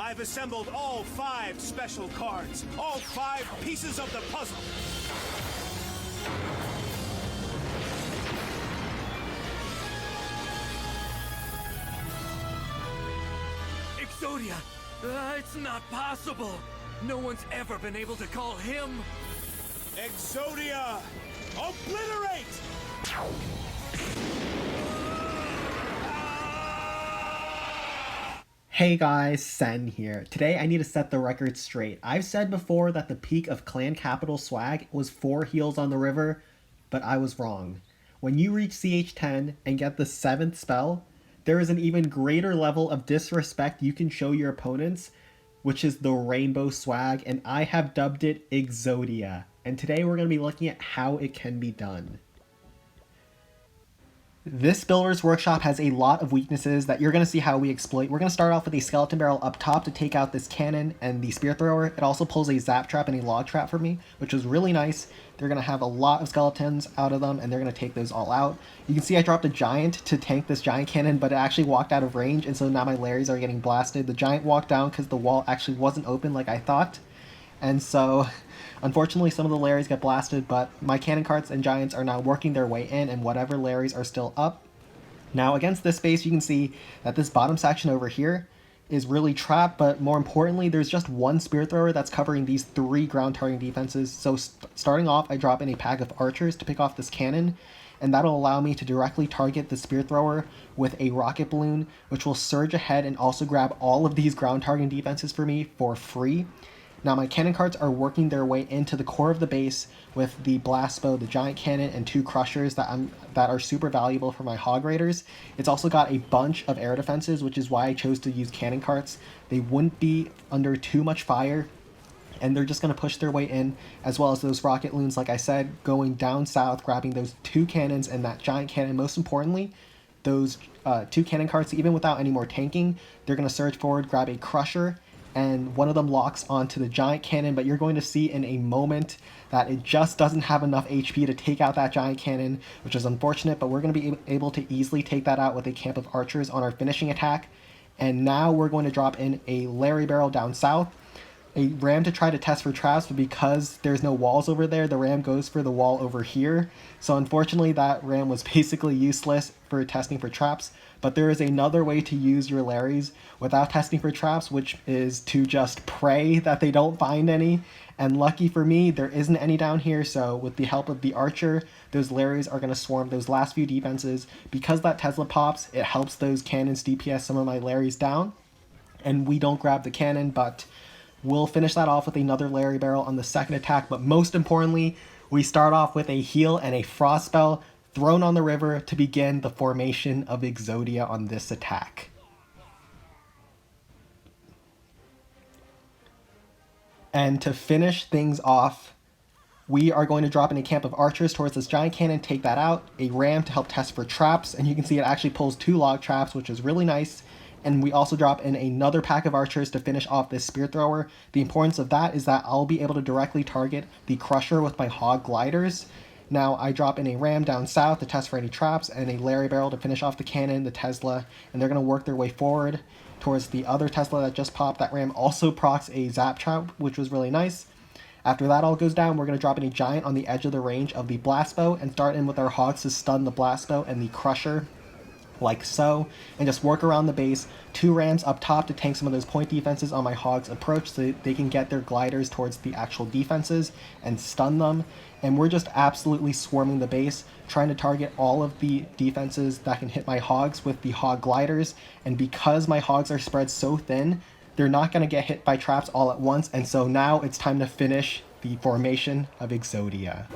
I've assembled all 5 special cards, all 5 pieces of the puzzle. Exodia! It's not possible! No one's ever been able to call him! Exodia! Obliterate! Hey guys, Sen here. Today I need to set the record straight. I've said before that the peak of Clan Capital swag was 4 heals on the river, but I was wrong. When you reach CH10 and get the 7th spell, there is an even greater level of disrespect you can show your opponents, which is the rainbow swag, and I have dubbed it Exodia. And today we're going to be looking at how it can be done. This Builder's Workshop has a lot of weaknesses that you're going to see how we exploit. We're going to start off with a skeleton barrel up top to take out this cannon and the spear thrower. It also pulls a zap trap and a log trap for me, which is really nice. They're going to have a lot of skeletons out of them, and they're going to take those all out. You can see I dropped a giant to tank this giant cannon, but it actually walked out of range, and so now my Larrys are getting blasted. The giant walked down because the wall actually wasn't open like I thought, and so unfortunately some of the Larrys get blasted, but my cannon carts and giants are now working their way in, and whatever Larrys are still up. Now against this base, you can see that this bottom section over here is really trapped, but more importantly, there's just one spear thrower that's covering these 3 ground targeting defenses. So starting off, I drop in a pack of archers to pick off this cannon, and that'll allow me to directly target the spear thrower with a rocket balloon, which will surge ahead and also grab all of these ground targeting defenses for me for free. Now my cannon carts are working their way into the core of the base with the blast bow, the giant cannon, and 2 crushers that are super valuable for my hog raiders. It's also got a bunch of air defenses, which is why I chose to use cannon carts. They wouldn't be under too much fire, and they're just going to push their way in, as well as those rocket loons, like I said, going down south, grabbing those 2 cannons and that giant cannon. Most importantly, those 2 cannon carts, even without any more tanking, they're going to surge forward, grab a crusher, and one of them locks onto the giant cannon, but you're going to see in a moment that it just doesn't have enough HP to take out that giant cannon, which is unfortunate, but we're going to be able to easily take that out with a camp of archers on our finishing attack. And now we're going to drop in a Larry barrel down south, a ram to try to test for traps, but because there's no walls over there, the ram goes for the wall over here. So unfortunately that ram was basically useless for testing for traps, but there is another way to use your Larrys without testing for traps, which is to just pray that they don't find any. And lucky for me, there isn't any down here, so with the help of the archer, those Larrys are going to swarm those last few defenses. Because that Tesla pops, it helps those cannons DPS some of my Larrys down, and we don't grab the cannon, but we'll finish that off with another Larry barrel on the second attack. But most importantly, we start off with a heal and a frost spell thrown on the river to begin the formation of Exodia on this attack. And to finish things off, we are going to drop in a camp of archers towards this giant cannon, take that out, a ram to help test for traps, and you can see it actually pulls 2 log traps, which is really nice. And we also drop in another pack of archers to finish off this spear thrower. The importance of that is that I'll be able to directly target the crusher with my hog gliders. Now I drop in a ram down south to test for any traps, and a Larry barrel to finish off the cannon, the Tesla, and they're going to work their way forward towards the other Tesla that just popped. That ram also procs a zap trap, which was really nice. After that all goes down, we're going to drop in a giant on the edge of the range of the blast bow and start in with our hogs to stun the blast bow and the crusher, like so, and just work around the base. 2 rams up top to tank some of those point defenses on my hogs approach so they can get their gliders towards the actual defenses and stun them. And we're just absolutely swarming the base, trying to target all of the defenses that can hit my hogs with the hog gliders. And because my hogs are spread so thin, they're not going to get hit by traps all at once, and so now it's time to finish the formation of Exodia.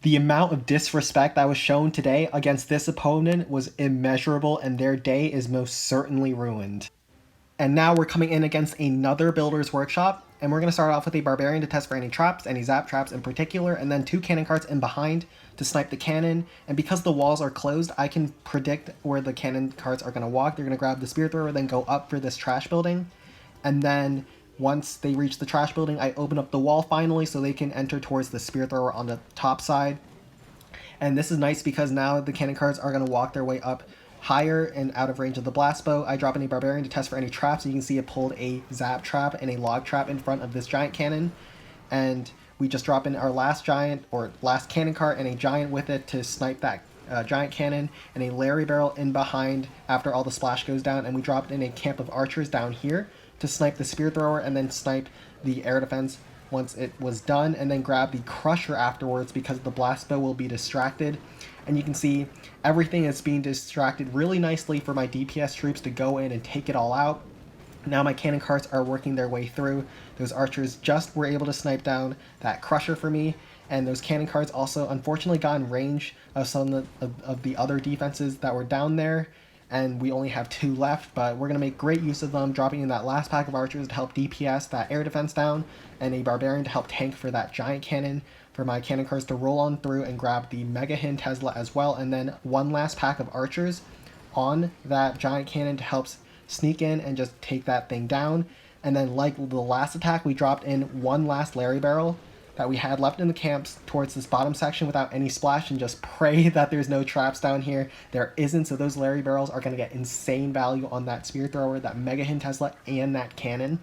The amount of disrespect that was shown today against this opponent was immeasurable, and their day is most certainly ruined. And now we're coming in against another Builder's Workshop, and we're going to start off with a Barbarian to test for any traps, any zap traps in particular, and then 2 cannon carts in behind to snipe the cannon. And because the walls are closed, I can predict where the cannon carts are going to walk. They're going to grab the spear thrower, then go up for this trash building, and then once they reach the trash building, I open up the wall finally so they can enter towards the spear thrower on the top side. And this is nice because now the cannon carts are going to walk their way up higher and out of range of the blast bow, I drop in a barbarian to test for any traps. You can see it pulled a zap trap and a log trap in front of this giant cannon. And we just drop in our last giant, or last cannon cart, and a giant with it to snipe that giant cannon, and a Larry barrel in behind after all the splash goes down. And we dropped in a camp of archers down here to snipe the spear thrower and then snipe the air defense once it was done, and then grab the crusher afterwards because the blast bow will be distracted. And you can see everything is being distracted really nicely for my DPS troops to go in and take it all out. Now my cannon carts are working their way through. Those archers just were able to snipe down that crusher for me, and those cannon carts also unfortunately got in range of some of the other defenses that were down there, and we only have 2 left, but we're going to make great use of them, dropping in that last pack of archers to help DPS that air defense down, and a barbarian to help tank for that giant cannon, for my cannon carts to roll on through and grab the Mega Hin Tesla as well, and then one last pack of archers on that giant cannon to help sneak in and just take that thing down. And then, like the last attack, we dropped in one last Larry barrel that we had left in the camps towards this bottom section without any splash, and just pray that there's no traps down here. There isn't, so those Larry barrels are going to get insane value on that spear thrower, that Mega Hin Tesla, and that cannon.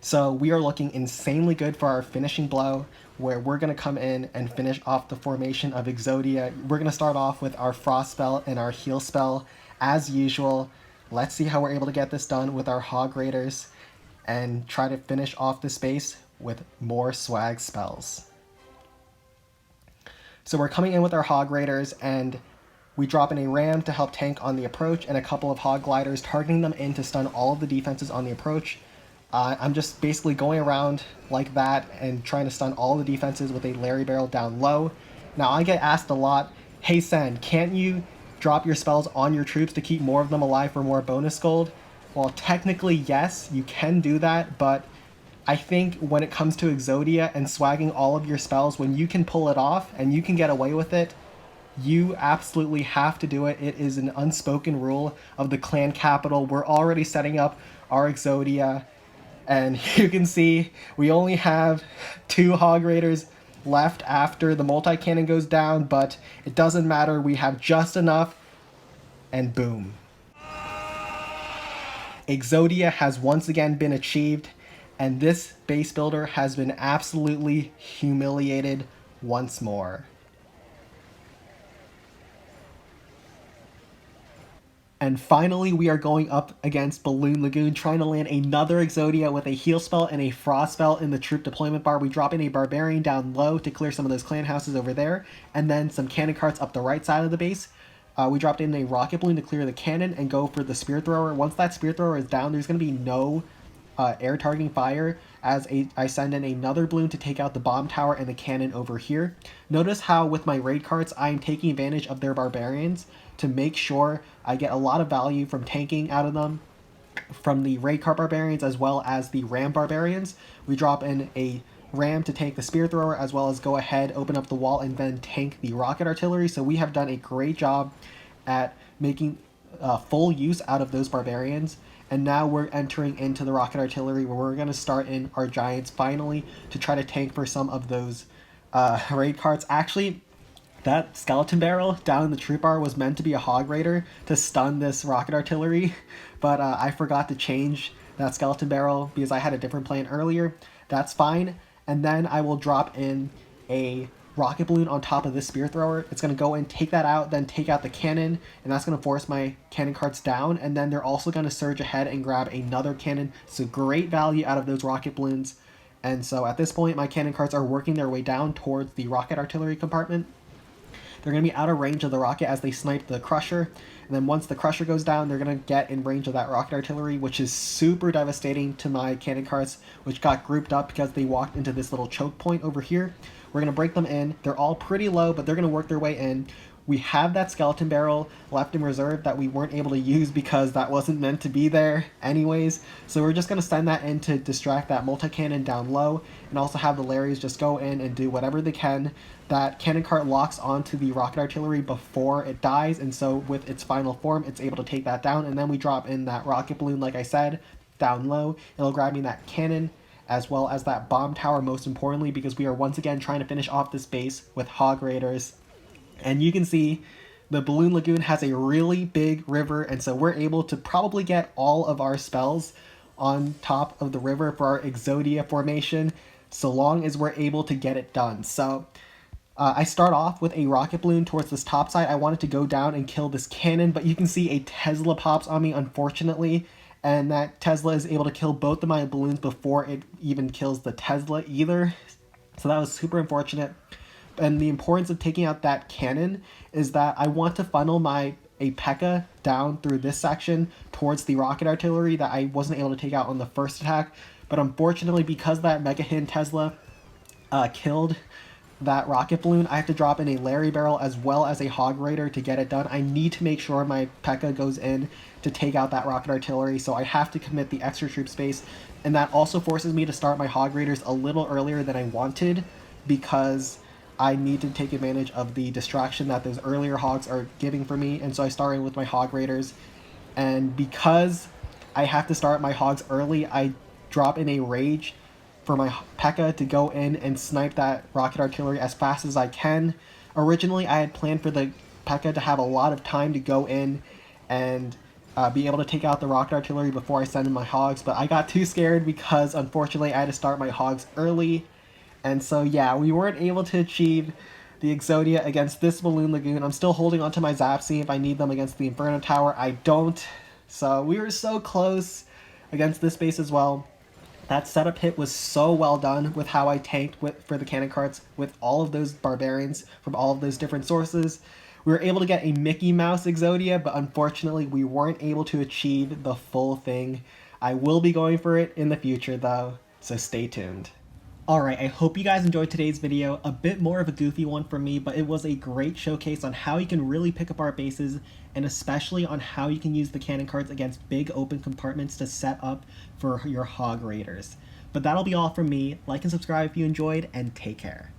So we are looking insanely good for our finishing blow, where we're going to come in and finish off the formation of Exodia. We're going to start off with our Frost spell and our Heal spell as usual. Let's see how we're able to get this done with our Hog Raiders and try to finish off the space with more swag spells. So we're coming in with our Hog Raiders, and we drop in a Ram to help tank on the approach and a couple of Hog Gliders, targeting them in to stun all of the defenses on the approach. I'm just basically going around like that and trying to stun all the defenses with a Larry Barrel down low. Now I get asked a lot, hey Sen, can't you drop your spells on your troops to keep more of them alive for more bonus gold? Well, technically yes, you can do that, but I think when it comes to Exodia and swagging all of your spells, when you can pull it off and you can get away with it, you absolutely have to do it. It is an unspoken rule of the clan capital. We're already setting up our Exodia, and you can see we only have 2 Hog Raiders left after the multi-cannon goes down, but it doesn't matter. We have just enough, and boom. Exodia has once again been achieved, and this base builder has been absolutely humiliated once more. And finally, we are going up against Balloon Lagoon, trying to land another Exodia with a heal spell and a frost spell in the troop deployment bar. We drop in a barbarian down low to clear some of those clan houses over there, and then some cannon carts up the right side of the base. We dropped in a rocket balloon to clear the cannon and go for the spear thrower. Once that spear thrower is down, there's going to be no air targeting fire, as I send in another balloon to take out the bomb tower and the cannon over here. Notice how with my raid carts, I'm taking advantage of their barbarians to make sure I get a lot of value from tanking out of them, from the raid cart barbarians as well as the ram barbarians. We drop in a ram to tank the spear thrower, as well as go ahead, open up the wall, and then tank the rocket artillery. So we have done a great job at making full use out of those barbarians. And now we're entering into the rocket artillery, where we're going to start in our giants finally to try to tank for some of those raid carts. Actually, that skeleton barrel down in the troop bar was meant to be a Hog Raider to stun this rocket artillery, but I forgot to change that skeleton barrel because I had a different plan earlier. That's fine. And then I will drop in a rocket balloon on top of this spear thrower. It's going to go and take that out, then take out the cannon, and that's going to force my cannon carts down. And then they're also going to surge ahead and grab another cannon. So great value out of those rocket balloons. And so at this point, my cannon carts are working their way down towards the rocket artillery compartment. They're going to be out of range of the rocket as they snipe the crusher. And then once the crusher goes down, they're going to get in range of that rocket artillery, which is super devastating to my cannon carts, which got grouped up because they walked into this little choke point over here. We're going to break them in. They're all pretty low, but they're going to work their way in. We have that skeleton barrel left in reserve that we weren't able to use because that wasn't meant to be there anyways. So we're just going to send that in to distract that multi-cannon down low, and also have the Larrys just go in and do whatever they can. That cannon cart locks onto the rocket artillery before it dies, and so with its final form, it's able to take that down. And then we drop in that rocket balloon, like I said, down low. It'll grab me that cannon, as well as that bomb tower, most importantly, because we are once again trying to finish off this base with Hog Raiders. And you can see the Balloon Lagoon has a really big river, and so we're able to probably get all of our spells on top of the river for our Exodia formation, so long as we're able to get it done. So I start off with a rocket balloon towards this top side. I wanted to go down and kill this cannon, but you can see a Tesla pops on me, unfortunately, and that Tesla is able to kill both of my balloons before it even kills the Tesla either. So that was super unfortunate. And the importance of taking out that cannon is that I want to funnel a P.E.K.K.A down through this section towards the rocket artillery that I wasn't able to take out on the first attack. But unfortunately, because that Mega Hit Tesla killed that rocket balloon, I have to drop in a Larry Barrel as well as a Hog Raider to get it done. I need to make sure my P.E.K.K.A goes in to take out that rocket artillery, so I have to commit the extra troop space, and that also forces me to start my Hog Raiders a little earlier than I wanted, because I need to take advantage of the distraction that those earlier hogs are giving for me, and so I started with my Hog Raiders, and because I have to start my hogs early, I drop in a Rage for my P.E.K.K.A to go in and snipe that rocket artillery as fast as I can. Originally, I had planned for the P.E.K.K.A to have a lot of time to go in and be able to take out the rocket artillery before I send in my hogs, but I got too scared because unfortunately I had to start my hogs early, and so yeah, we weren't able to achieve the Exodia against this Balloon Lagoon. I'm still holding onto my Zapsy if I need them against the Inferno Tower. I don't, so we were so close against this base as well. That setup hit was so well done with how I tanked for the cannon carts with all of those barbarians from all of those different sources. We were able to get a Mickey Mouse Exodia, but unfortunately we weren't able to achieve the full thing. I will be going for it in the future though, so stay tuned. Alright, I hope you guys enjoyed today's video. A bit more of a goofy one for me, but it was a great showcase on how you can really pick apart bases, and especially on how you can use the cannon carts against big open compartments to set up for your Hog Raiders. But that'll be all from me. Like and subscribe if you enjoyed, and take care.